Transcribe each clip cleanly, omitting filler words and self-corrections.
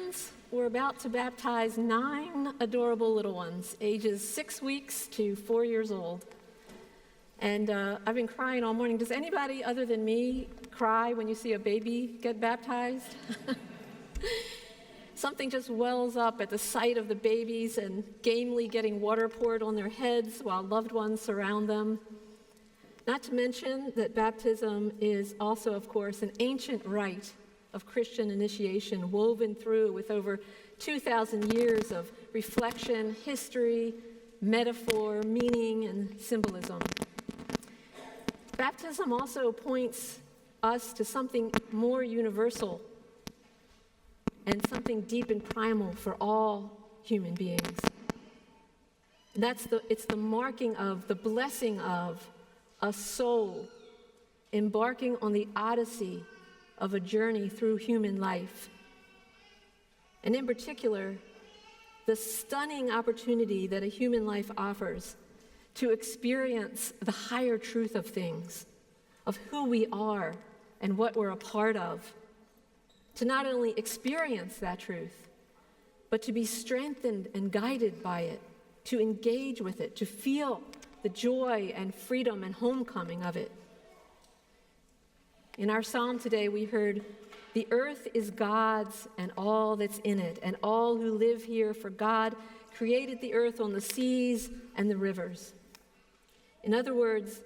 friends were about to baptize 9 adorable little ones, ages 6 weeks to 4 years old. And I've been crying all morning. Does anybody other than me cry when you see a baby get baptized? Something just wells up at the sight of the babies and gamely getting water poured on their heads while loved ones surround them. Not to mention that baptism is also, of course, an ancient rite of Christian initiation woven through with over 2,000 years of reflection, history, metaphor, meaning, and symbolism. Baptism also points us to something more universal and something deep and primal for all human beings. And it's the marking of, the blessing of a soul embarking on the odyssey of a journey through human life. And in particular, the stunning opportunity that a human life offers to experience the higher truth of things, of who we are and what we're a part of. To not only experience that truth, but to be strengthened and guided by it, to engage with it, to feel the joy and freedom and homecoming of it. In our psalm today, we heard, "The earth is God's and all that's in it, and all who live here, for God created the earth on the seas and the rivers." In other words,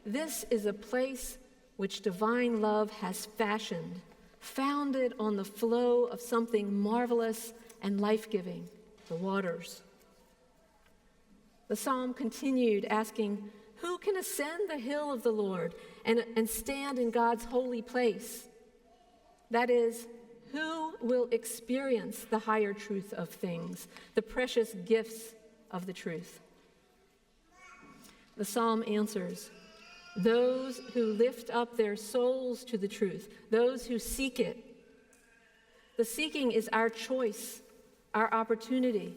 this is a place which divine love has fashioned, founded on the flow of something marvelous and life-giving, the waters. The psalm continued asking, who can ascend the hill of the Lord and stand in God's holy place? That is, who will experience the higher truth of things, the precious gifts of the truth? The psalm answers, those who lift up their souls to the truth, those who seek it. The seeking is our choice, our opportunity.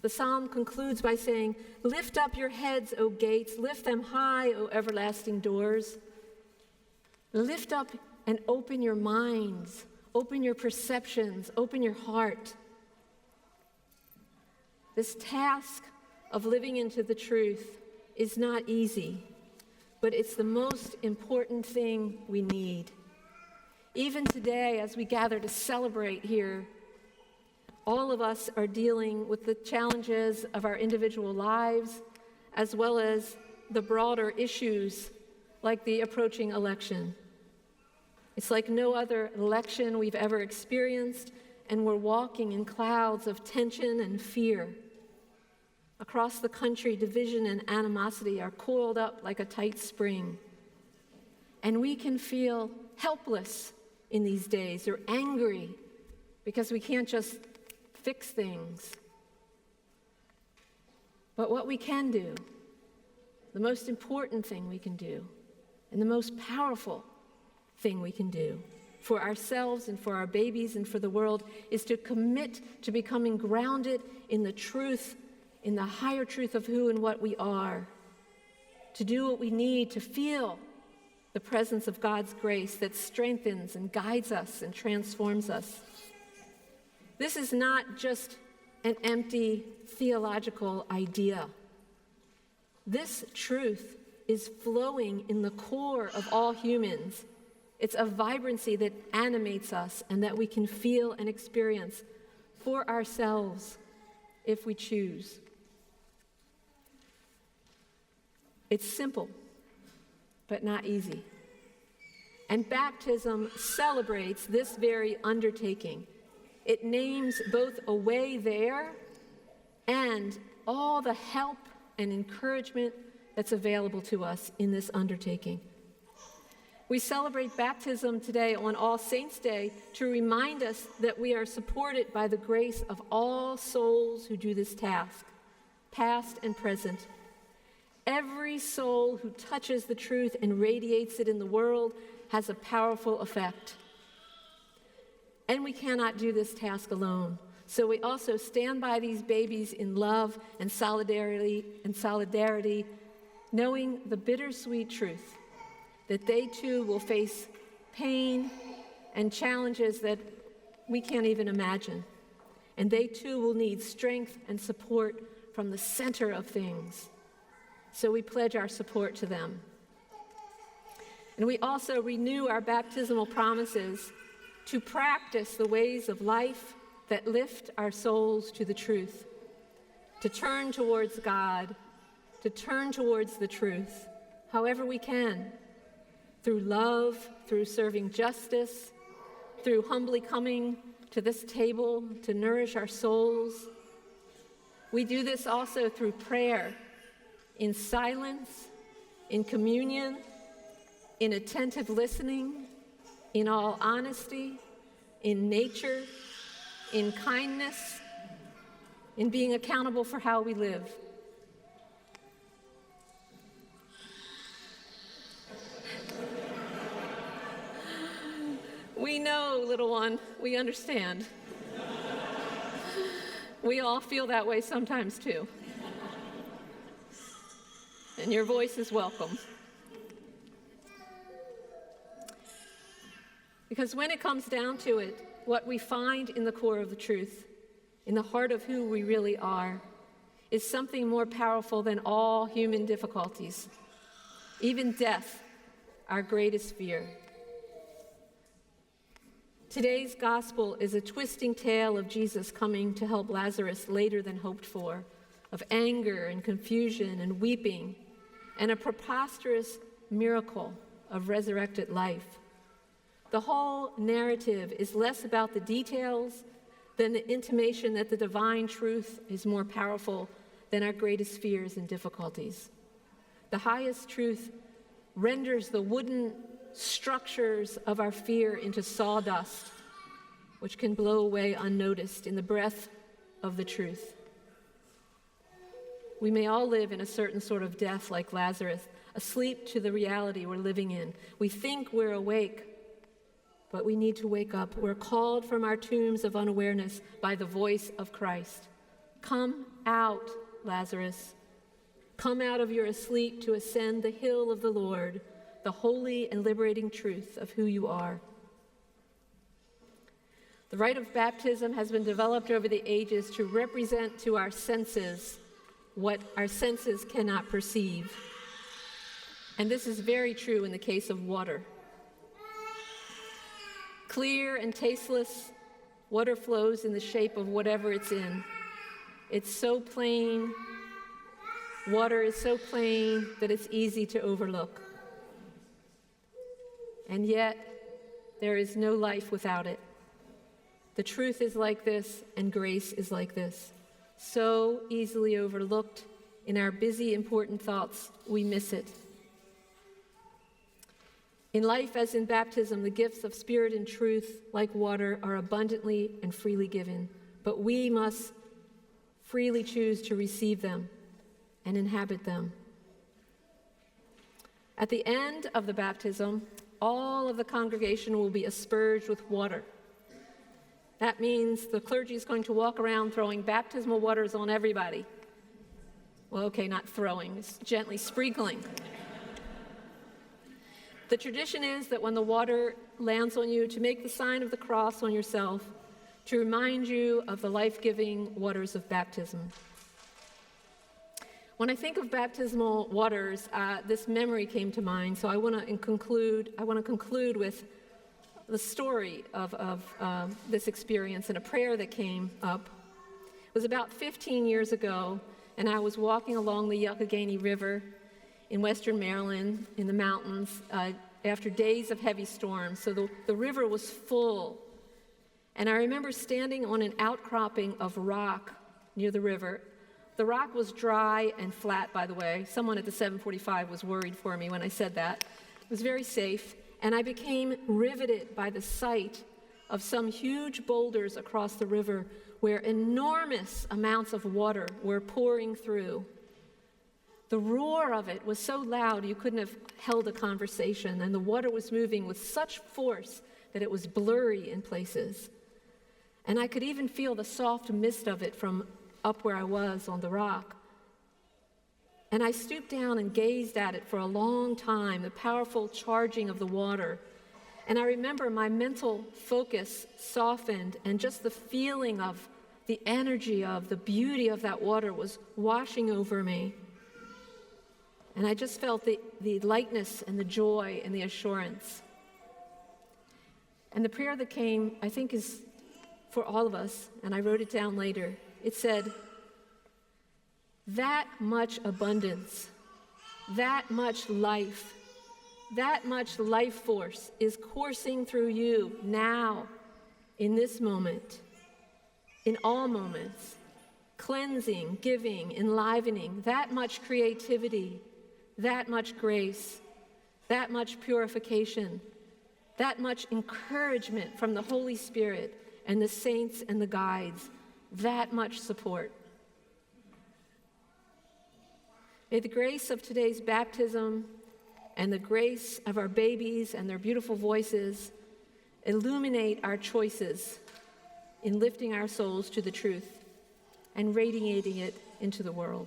The psalm concludes by saying, lift up your heads, O gates, lift them high, O everlasting doors. Lift up and open your minds, open your perceptions, open your heart. This task of living into the truth is not easy, but it's the most important thing we need. Even today, as we gather to celebrate here, all of us are dealing with the challenges of our individual lives, as well as the broader issues like the approaching election. It's like no other election we've ever experienced, and we're walking in clouds of tension and fear. Across the country, division and animosity are coiled up like a tight spring. And we can feel helpless in these days, or angry because we can't just fix things. But what we can do, the most important thing we can do, and the most powerful thing we can do for ourselves and for our babies and for the world, is to commit to becoming grounded in the truth, in the higher truth of who and what we are, to do what we need to feel the presence of God's grace that strengthens and guides us and transforms us. This is not just an empty theological idea. This truth is flowing in the core of all humans. It's a vibrancy that animates us and that we can feel and experience for ourselves if we choose. It's simple, but not easy. And baptism celebrates this very undertaking. It names both a way there and all the help and encouragement that's available to us in this undertaking. We celebrate baptism today on All Saints' Day to remind us that we are supported by the grace of all souls who do this task, past and present. Every soul who touches the truth and radiates it in the world has a powerful effect. And we cannot do this task alone. So we also stand by these babies in love and solidarity, knowing the bittersweet truth that they too will face pain and challenges that we can't even imagine. And they too will need strength and support from the center of things. So we pledge our support to them. And we also renew our baptismal promises to practice the ways of life that lift our souls to the truth, to turn towards God, to turn towards the truth, however we can, through love, through serving justice, through humbly coming to this table to nourish our souls. We do this also through prayer, in silence, in communion, in attentive listening, in all honesty, in nature, in kindness, in being accountable for how we live. We know, little one, we understand. We all feel that way sometimes too. And your voice is welcome. Because when it comes down to it, what we find in the core of the truth, in the heart of who we really are, is something more powerful than all human difficulties, even death, our greatest fear. Today's gospel is a twisting tale of Jesus coming to help Lazarus later than hoped for, of anger and confusion and weeping, and a preposterous miracle of resurrected life. The whole narrative is less about the details than the intimation that the divine truth is more powerful than our greatest fears and difficulties. The highest truth renders the wooden structures of our fear into sawdust, which can blow away unnoticed in the breath of the truth. We may all live in a certain sort of death like Lazarus, asleep to the reality we're living in. We think we're awake, but we need to wake up. We're called from our tombs of unawareness by the voice of Christ. Come out, Lazarus. Come out of your sleep to ascend the hill of the Lord, the holy and liberating truth of who you are. The rite of baptism has been developed over the ages to represent to our senses what our senses cannot perceive. And this is very true in the case of water. Clear and tasteless, water flows in the shape of whatever it's in. It's so plain, water is so plain that it's easy to overlook. And yet, there is no life without it. The truth is like this, and grace is like this. So easily overlooked, in our busy, important thoughts, we miss it. In life, as in baptism, the gifts of spirit and truth, like water, are abundantly and freely given. But we must freely choose to receive them and inhabit them. At the end of the baptism, all of the congregation will be asperged with water. That means the clergy is going to walk around throwing baptismal waters on everybody. Well, okay, not throwing, it's gently sprinkling. The tradition is that when the water lands on you, to make the sign of the cross on yourself, to remind you of the life-giving waters of baptism. When I think of baptismal waters, this memory came to mind, so I want to conclude with the story of this experience and a prayer that came up. It was about 15 years ago, and I was walking along the Youghiogheny River in western Maryland, in the mountains, after days of heavy storms. So the river was full. And I remember standing on an outcropping of rock near the river. The rock was dry and flat, by the way. Someone at the 745 was worried for me when I said that. It was very safe. And I became riveted by the sight of some huge boulders across the river where enormous amounts of water were pouring through. The roar of it was so loud you couldn't have held a conversation, and the water was moving with such force that it was blurry in places. And I could even feel the soft mist of it from up where I was on the rock. And I stooped down and gazed at it for a long time, the powerful charging of the water. And I remember my mental focus softened, and just the feeling of the energy of the beauty of that water was washing over me. And I just felt the lightness and the joy and the assurance. And the prayer that came, I think, is for all of us, and I wrote it down later. It said, that much abundance, that much life, that much life force is coursing through you now, in this moment, in all moments, cleansing, giving, enlivening, that much creativity, that much grace, that much purification, that much encouragement from the Holy Spirit and the saints and the guides, that much support. May the grace of today's baptism and the grace of our babies and their beautiful voices illuminate our choices in lifting our souls to the truth and radiating it into the world.